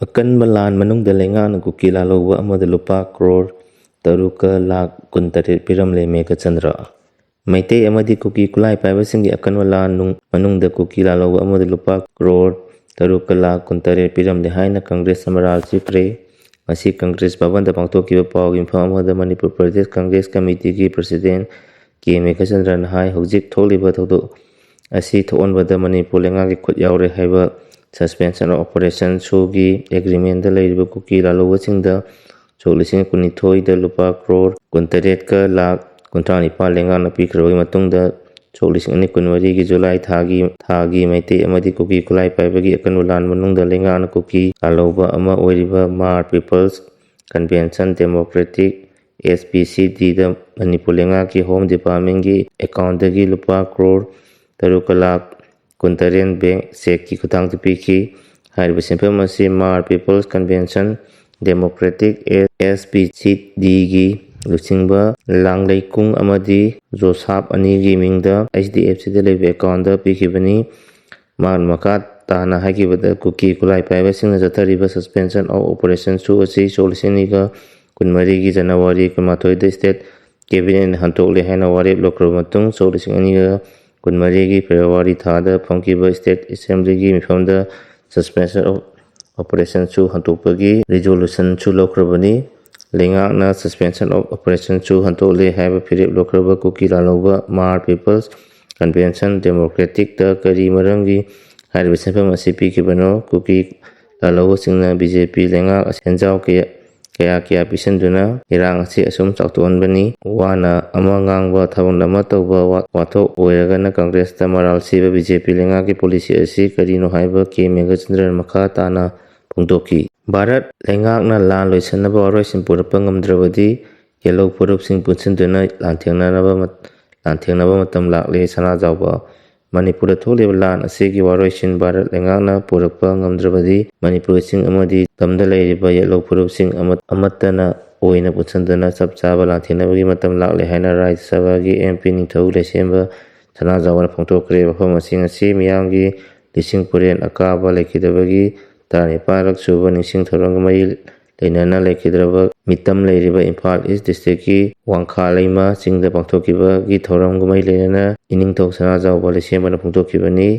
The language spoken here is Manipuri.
ꯑꯀꯟꯕ ꯂꯥꯟ ꯃꯅꯨꯡꯗ ꯂꯩꯉꯥꯛꯅ ꯀꯨꯀꯤ ꯂꯥꯜꯍꯧꯕ ꯑꯃꯗ ꯂꯨꯄꯥ ꯀ꯭ꯔꯣꯔ 3.18 ꯄꯤꯔꯝꯂꯦ ꯃꯦꯘꯆꯟꯗ꯭ꯔ꯫ ꯃꯩꯇꯩ ꯑꯃꯗꯤ ꯀꯨꯀꯤ ꯈꯨꯠꯂꯥꯏ ꯄꯥꯏꯕꯁꯤꯡꯒꯤ ꯑꯀꯟꯕ ꯂꯥꯟ ꯃꯅꯨꯡꯗ ꯀꯨꯀꯤ ꯂꯥꯜꯍꯧꯕ ꯑꯃꯗ ꯂꯨꯄꯥ ꯀ꯭ꯔꯣꯔ 3.18 ꯄꯤꯔꯝꯂꯦ ꯍꯥꯏꯅ ꯀꯪꯒ꯭ꯔꯦꯁꯅ ꯃꯔꯥꯜ ꯆꯤꯈ꯭ꯔꯦ꯫ ꯉꯁꯤ ꯀꯪꯒ꯭ꯔꯦꯁ ꯚꯕꯟꯗ ꯄꯥꯡꯊꯣꯛꯈꯤꯕ ꯄꯥꯎꯒꯤ ꯃꯤꯐꯝ ꯑꯃꯗ ꯃꯅꯤꯄꯨꯔ ꯄ꯭ꯔꯗꯦꯁ ꯀꯪꯒ꯭ꯔꯦꯁ ꯀꯃꯤꯇꯤꯒꯤ ꯄ꯭ꯔꯁꯤꯗꯦꯟꯠ ꯀꯦ ꯃꯦꯘꯆꯟꯗ꯭ꯔꯅ ꯍꯥꯏ ꯍꯧꯖꯤꯛ ꯊꯣꯛꯂꯤꯕ ꯊꯧꯗꯣꯛ ꯑꯁꯤ ꯊꯣꯛꯍꯟꯕꯗ ꯃꯅꯤꯄꯨꯔ ꯂꯩꯉꯥꯛꯀꯤ ꯈꯨꯠ ꯌꯥꯎꯔꯦ ꯍꯥꯏꯕ ꯁꯁꯄꯦꯟꯁꯟ ꯑꯣꯐ ꯑꯣꯄꯔꯦꯁꯟ ꯁꯨꯒꯤ ꯑꯦꯒ꯭ꯔꯤꯃꯦꯟꯗ ꯂꯩꯔꯤꯕ ꯀꯨꯀꯤ ꯂꯥꯜꯍꯧꯕꯁꯤꯡꯗ ꯁꯣꯛ 2019ꯗ ꯂꯨꯄꯥ ꯀ꯭ꯔꯣꯔ 18.97 ꯂꯩꯉꯥꯛꯅ ꯄꯤꯈ꯭ꯔꯕꯒꯤ ꯃꯇꯨꯡꯗ ꯁꯣꯛ 2024ꯒꯤ ꯖꯨꯂꯥꯏ ꯊꯥꯒꯤ ꯃꯩꯇꯩ ꯑꯃꯗꯤ ꯀꯨꯀꯤ ꯈꯨꯠꯂꯥꯏ ꯄꯥꯏꯕꯒꯤ ꯑꯀꯟꯕ ꯂꯥꯟ ꯃꯅꯨꯡꯗ ꯂꯩꯉꯥꯛꯅ ꯀꯨꯀꯤ ꯂꯥꯜꯍꯧꯕ ꯑꯃ ꯑꯣꯏꯔꯤꯕ ꯃꯥꯔ ꯄꯤꯄꯜꯁ ꯀꯟꯚꯦꯟꯁꯟ ꯗꯦꯃꯣꯀ꯭ꯔꯦꯇꯤꯛ (SPCD)ꯗ ꯃꯅꯤꯄꯨꯔ ꯂꯩꯉꯥꯛꯀꯤ ꯍꯣꯝ ꯗꯤꯄꯥꯔꯠꯃꯦꯟꯠꯒꯤ ꯑꯦꯀꯥꯎꯟꯠꯇꯒꯤ ꯂꯨꯄꯥ ꯀ꯭ꯔꯣꯔ 3.18 ꯕꯦꯡꯛ ꯆꯦꯛꯀꯤ ꯈꯨꯠꯊꯥꯡꯗ ꯄꯤꯈꯤ꯫ ꯍꯥꯏꯔꯤꯕ ꯁꯦꯟꯐꯝ ꯑꯁꯤ ꯃꯥꯔ ꯄꯤꯄꯜꯁ ꯀꯟꯚꯦꯟꯁꯟ ꯗꯦꯃꯣꯀ꯭ꯔꯦꯇꯤꯛ (SPCD)ꯒꯤ ꯂꯨꯆꯤꯡꯕ ꯂꯥꯡꯂꯩꯀꯨꯡ ꯑꯃꯗꯤ ꯖꯣꯁꯥꯞ ꯑꯅꯤꯒꯤ ꯃꯤꯡꯗ HDFCꯗ ꯂꯩꯕ ꯑꯦꯀꯥꯎꯟꯠꯇ ꯄꯤꯈꯤꯕꯅꯤ꯫ ꯃꯍꯥꯛꯅ ꯃꯈꯥ ꯇꯥꯅ ꯍꯥꯏꯈꯤꯕꯗ ꯀꯨꯀꯤ ꯈꯨꯠꯂꯥꯏ ꯄꯥꯏꯕꯁꯤꯡꯅ ꯆꯠꯊꯔꯤꯕ ꯁꯁꯄꯦꯟꯁꯟ ꯑꯣꯐ ꯑꯣꯄꯔꯦꯁꯟ ꯁꯨ ꯑꯁꯤ ꯁꯣꯛ 2024ꯒꯤ ꯖꯅꯨꯋꯥꯔꯤ 12ꯗ ꯁ꯭ꯇꯦꯠ ꯀꯦꯕꯤꯅꯦꯠꯅ ꯍꯟꯗꯣꯛꯂꯦ ꯍꯥꯏꯅ ꯋꯥꯔꯦꯞ ꯂꯧꯈ꯭ꯔꯕ ꯃꯇꯨꯡ ꯁꯣꯛ 2024ꯒꯤ ꯐꯦꯕ꯭ꯔꯨꯋꯥꯔꯤ ꯊꯥꯗ ꯐꯝꯈꯤꯕ ꯁ꯭ꯇꯦꯠ ꯑꯦꯁꯦꯝꯕ꯭ꯂꯤꯒꯤ ꯃꯤꯐꯝꯗ ꯁꯁꯄꯦꯟꯁꯟ ꯑꯣꯐ ꯑꯣꯄꯔꯦꯁꯟ ꯁꯨ ꯍꯟꯗꯣꯛꯄꯒꯤ ꯔꯤꯖꯣꯂꯨꯁꯟꯁꯨ ꯂꯧꯈ꯭ꯔꯕꯅꯤ꯫ ꯂꯩꯉꯥꯛꯅ ꯁꯁꯄꯦꯟꯁꯟ ꯑꯣꯐ ꯑꯣꯄꯔꯦꯁꯟ ꯁꯨ ꯍꯟꯗꯣꯛꯂꯦ ꯍꯥꯏꯕ ꯐꯤꯔꯦꯞ ꯂꯧꯈ꯭ꯔꯕ ꯀꯨꯀꯤ ꯂꯥꯜꯍꯧꯕ ꯃꯥꯔ ꯄꯤꯄꯜꯁ ꯀꯟꯚꯦꯟꯁꯟ ꯗꯦꯃꯣꯀ꯭ꯔꯦꯇꯤꯛꯇ ꯀꯔꯤ ꯃꯔꯝꯒꯤ ꯍꯥꯏꯔꯤꯕ ꯁꯦꯟꯐꯝ ꯑꯁꯤ ꯄꯤꯈꯤꯕꯅꯣ? ꯀꯨꯀꯤ ꯂꯥꯜꯍꯧꯕꯁꯤꯡꯅ ꯕꯤꯖꯦꯄꯤ ꯂꯩꯉꯥꯛ ꯁꯦꯟꯖꯥꯎ ꯀꯌꯥ ꯄꯤꯁꯤꯟꯗꯨꯅ ꯏꯔꯥꯡ ꯑꯁꯤ ꯑꯁꯨꯝ ꯆꯥꯎꯊꯣꯛꯍꯟꯕꯅꯤ꯫ ꯋꯥꯅ ꯑꯃ ꯉꯥꯡꯕ ꯊꯕꯛꯅ ꯑꯃ ꯇꯧꯕ ꯋꯥꯊꯣꯛ ꯑꯣꯏꯔꯒꯅ ꯀꯪꯒ꯭ꯔꯦꯁꯇ ꯃꯔꯥꯜ ꯁꯤꯕ ꯕꯤꯖꯦꯄꯤ ꯂꯩꯉꯥꯛꯀꯤ ꯄꯣꯂꯤꯁꯤ ꯑꯁꯤ ꯀꯔꯤꯅꯣ ꯍꯥꯏꯕ ꯀꯦ ꯃꯦꯘꯆꯟꯗ꯭ꯔꯅ ꯃꯈꯥ ꯇꯥꯅ ꯐꯣꯡꯗꯣꯛꯈꯤ꯫ ꯚꯥꯔꯠ ꯂꯩꯉꯥꯛꯅ ꯂꯥꯟ ꯂꯣꯏꯁꯤꯟꯅꯕ ꯋꯥꯔꯣꯏꯁꯤꯟ ꯄꯨꯔꯛꯄ ꯉꯝꯗ꯭ꯔꯕꯗꯤ ꯌꯦꯜꯍꯧ ꯐꯨꯔꯨꯞꯁꯤꯡ ꯄꯨꯟꯁꯤꯟꯗꯨꯅ ꯂꯥꯟꯊꯦꯡꯅꯕ ꯃꯇꯝ ꯂꯥꯛꯂꯦ꯫ ꯁꯅꯥꯖꯥꯎꯕ ꯃꯅꯤꯄꯨꯔꯗ ꯊꯣꯛꯂꯤꯕ ꯂꯥꯟ ꯑꯁꯤꯒꯤ ꯋꯥꯔꯣꯏꯁꯤꯟ ꯚꯥꯔꯠ ꯂꯩꯉꯥꯛꯅ ꯄꯨꯔꯛꯄ ꯉꯝꯗ꯭ꯔꯕꯗꯤ ꯃꯅꯤꯄꯨꯔꯤꯁꯤꯡ ꯑꯃꯗꯤ ꯂꯝꯗ ꯂꯩꯔꯤꯕ ꯌꯦꯜꯍꯧ ꯐꯨꯔꯨꯞꯁꯤꯡ ꯑꯃꯠꯇꯅ ꯑꯣꯏꯅ ꯄꯨꯟꯁꯤꯟꯗꯨꯅ ꯆꯞ ꯆꯥꯕ ꯂꯥꯟꯊꯦꯡꯅꯕꯒꯤ ꯃꯇꯝ ꯂꯥꯛꯂꯦ ꯍꯥꯏꯅ ꯔꯥꯖ꯭ꯌ ꯁꯚꯥꯒꯤ MP ꯅꯤꯡꯊꯧ ꯂꯩꯁꯦꯝꯕ ꯁꯅꯥꯖꯥꯎꯕꯅ ꯐꯣꯡꯗꯣꯛꯈ꯭ꯔꯦ꯫ ꯋꯥꯐꯝ ꯑꯁꯤ ꯉꯁꯤ ꯃꯤꯌꯥꯝꯒꯤ ꯂꯤꯁꯤꯡ ꯄꯨꯔꯦꯟ ꯑꯀꯥꯕ ꯂꯩꯈꯤꯗꯕꯒꯤ 19ꯔꯛ ꯁꯨꯕ ꯅꯤꯡꯁꯤꯡ ꯊꯧꯔꯝꯒ ꯃꯔꯤ ꯂꯩꯅꯅ ꯂꯩꯈꯤꯗ꯭ꯔꯕ ꯃꯤꯇꯝ ꯂꯩꯔꯤꯕ ꯏꯝꯐꯥꯜ ꯏꯁꯠ ꯗꯤꯁꯇ꯭ꯔꯤꯛꯀꯤ ꯋꯥꯡꯈꯥꯂꯩꯃ ꯆꯤꯡꯗ ꯄꯥꯡꯊꯣꯛꯈꯤꯕꯒꯤ ꯊꯧꯔꯝꯒ ꯃꯔꯤ ꯂꯩꯅꯅ ꯏꯅꯤꯡꯊꯧ ꯁꯅꯥꯖꯥꯎꯕ ꯂꯩꯁꯦꯝꯕꯅ ꯐꯣꯡꯗꯣꯛꯈꯤꯕꯅꯤ꯫